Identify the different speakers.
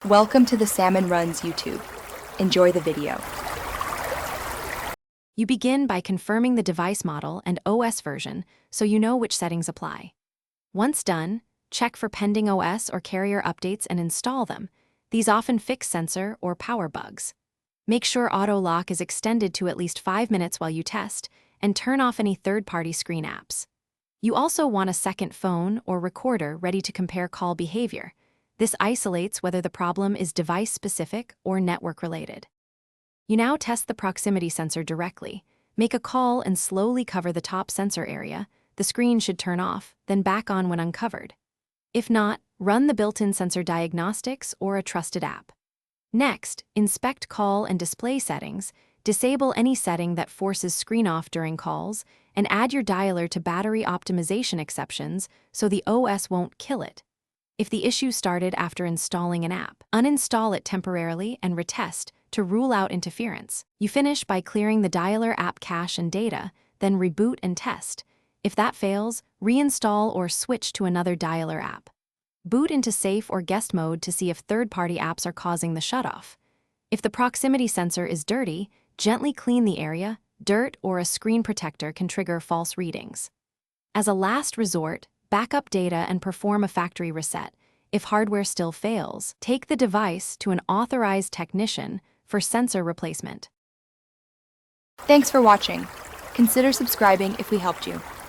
Speaker 1: Welcome to the Salmon Runs YouTube. Enjoy the video.
Speaker 2: You begin by confirming the device model and OS version so you know which settings apply. Once done, check for pending OS or carrier updates and install them. These often fix sensor or power bugs. Make sure auto lock is extended to at least 5 minutes while you test, and turn off any third-party screen apps. You also want a second phone or recorder ready to compare call behavior. This isolates whether the problem is device-specific or network-related. You now test the proximity sensor directly. Make a call and slowly cover the top sensor area. The screen should turn off, then back on when uncovered. If not, run the built-in sensor diagnostics or a trusted app. Next, inspect call and display settings, disable any setting that forces screen off during calls, and add your dialer to battery optimization exceptions so the OS won't kill it. If the issue started after installing an app, uninstall it temporarily and retest to rule out interference. You finish by clearing the dialer app cache and data, then reboot and test. If that fails, reinstall or switch to another dialer app. Boot into safe or guest mode to see if third-party apps are causing the shutoff. If the proximity sensor is dirty, gently clean the area. Dirt or a screen protector can trigger false readings. As a last resort, backup data and perform a factory reset. If hardware still fails, take the device to an authorized technician for sensor replacement.
Speaker 1: Thanks for watching. Consider subscribing if we helped you.